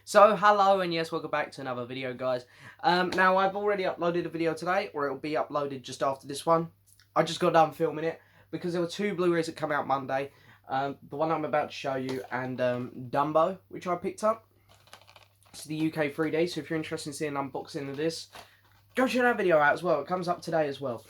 So, hello and yes, welcome back to another video, guys. Now, I've already uploaded a video today, or it will be uploaded just after this one. I just got done filming it, because there were two Blu-rays that come out Monday. The one I'm about to show you, and Dumbo, which I picked up. It's the UK 3D, so if you're interested in seeing an unboxing of this, go check that video out as well. It comes up today as well.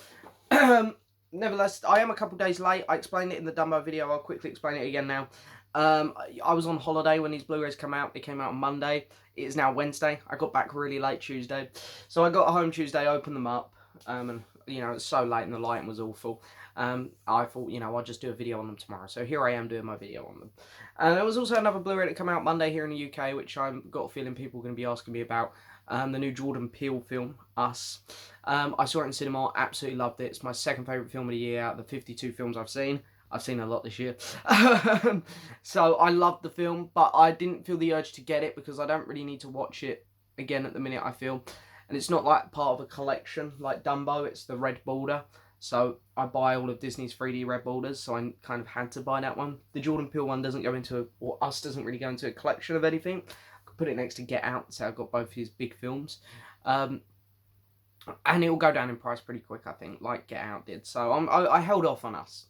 Nevertheless, I am a couple days late. I explained it in the Dumbo video. I'll quickly explain it again now. I was on holiday when these Blu-rays come out. They came out on Monday. It is now Wednesday. I got back really late Tuesday. So I got home Tuesday, opened them up, and, you know, it's so late and the lighting was awful. I thought, you know, I'll just do a video on them tomorrow. So here I am doing my video on them. And there was also another Blu-ray that came out Monday here in the UK, which I've got a feeling people are going to be asking me about. The new Jordan Peele film, Us. I saw it in cinema, absolutely loved it. It's my second favourite film of the year out of the 52 films I've seen. I've seen a lot this year. So I loved the film, but I didn't feel the urge to get it because I don't really need to watch it again at the minute, I feel. And it's not like part of a collection like Dumbo, it's the red border. So I buy all of Disney's 3D red borders, so I kind of had to buy that one. The Jordan Peele one doesn't go into, or Us doesn't really go into a collection of anything. Put it next to Get Out, so I've got both his big films. And it will go down in price pretty quick, I think, like Get Out did. So I held off on Us.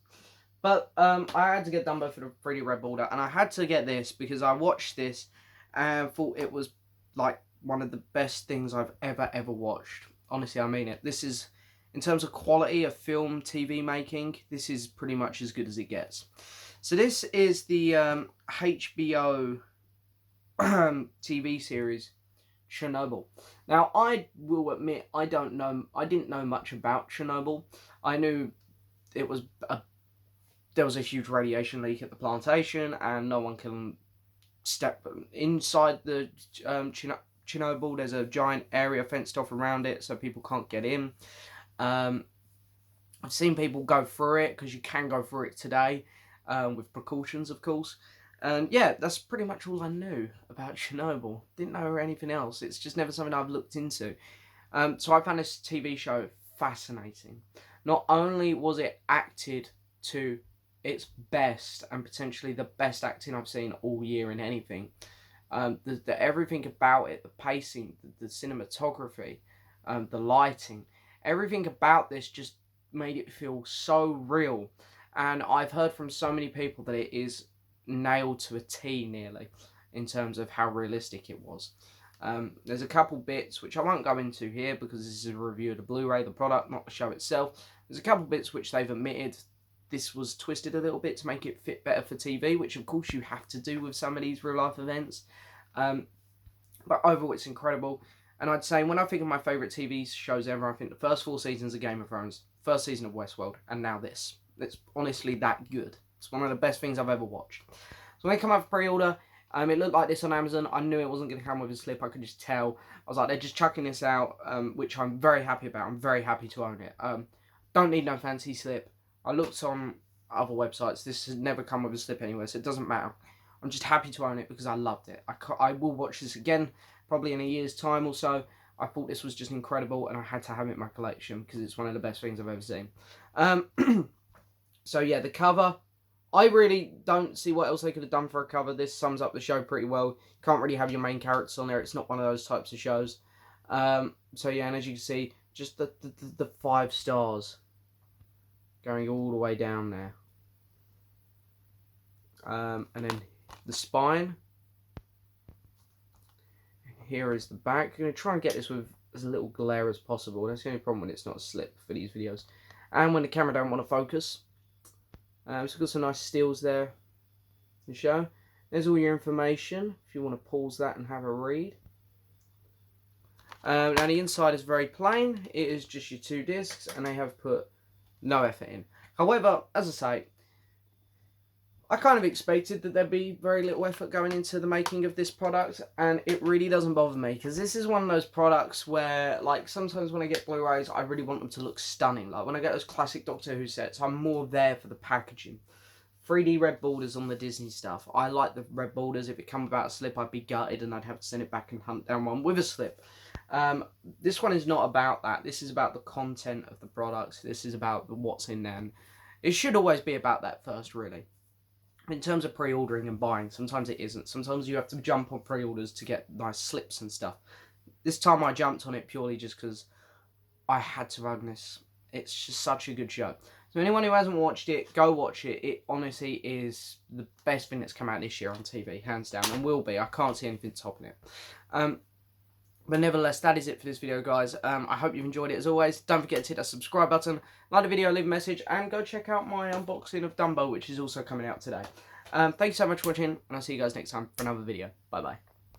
But I had to get Dumbo for the 3D red border, and I had to get this because I watched this and thought it was like one of the best things I've ever watched. Honestly, I mean it. This is, in terms of quality of film, TV making, this is pretty much as good as it gets. So this is the HBO TV series Chernobyl. Now, I will admit I didn't know much about Chernobyl. I knew it was there was a huge radiation leak at the plantation, and no one can step inside the Chernobyl. There's a giant area fenced off around it, so people can't get in. I've seen people go through it because you can go through it today, with precautions, of course. And yeah, that's pretty much all I knew about Chernobyl. Didn't know anything else. It's just never something I've looked into. So I found this TV show fascinating. Not only was it acted to its best, and potentially the best acting I've seen all year in anything. Everything about it, the pacing, the cinematography, the lighting, everything about this just made it feel so real. And I've heard from so many people that it is nailed to a T nearly in terms of how realistic it was. There's a couple bits which I won't go into here because this is a review of the Blu-ray, the product, not the show itself. There's a couple bits which they've admitted this was twisted a little bit to make it fit better for TV, which of course you have to do with some of these real life events. But overall it's incredible. And I'd say when I think of my favourite TV shows ever, I think the first 4 seasons of Game of Thrones, first season of Westworld, and now this. It's honestly that good. It's one of the best things I've ever watched. So when they come out for pre-order, it looked like this on Amazon. I knew it wasn't going to come with a slip. I could just tell. I was like, they're just chucking this out, which I'm very happy about. I'm very happy to own it. Don't need no fancy slip. I looked on other websites. This has never come with a slip anywhere, so it doesn't matter. I'm just happy to own it because I loved it. I will watch this again, probably in a year's time or so. I thought this was just incredible, and I had to have it in my collection because it's one of the best things I've ever seen. So yeah, the cover, I really don't see what else they could have done for a cover. This sums up the show pretty well. Can't really have your main characters on there. It's not one of those types of shows. So yeah, and as you can see, just the 5 stars going all the way down there. And then the spine. Here is the back. I'm going to try and get this with as little glare as possible. That's the only problem when it's not a slip for these videos. And when the camera don't want to focus. So we've got some nice steels there to show. There's all your information if you want to pause that and have a read. Now the inside is very plain. It is just your 2 discs, and they have put no effort in. However, as I say, I kind of expected that there'd be very little effort going into the making of this product, and it really doesn't bother me, because this is one of those products where, like, sometimes when I get Blu-rays, I really want them to look stunning. Like, when I get those classic Doctor Who sets, I'm more there for the packaging. 3D red borders on the Disney stuff. I like the red borders. If it come without a slip, I'd be gutted, and I'd have to send it back and hunt down one with a slip. This one is not about that. This is about the content of the products. This is about what's in them. It should always be about that first, really. in terms of pre-ordering and buying, sometimes it isn't. Sometimes you have to jump on pre-orders to get nice slips and stuff. This time I jumped on it purely just because I had to own this. It's just such a good show. So anyone who hasn't watched it, go watch it. It honestly is the best thing that's come out this year on TV, hands down, and will be. I can't see anything topping it. But nevertheless, that is it for this video, guys. I hope you've enjoyed it as always. Don't forget to hit that subscribe button, like the video, leave a message, and go check out my unboxing of Dumbo, which is also coming out today. Thanks so much for watching, and I'll see you guys next time for another video. Bye-bye.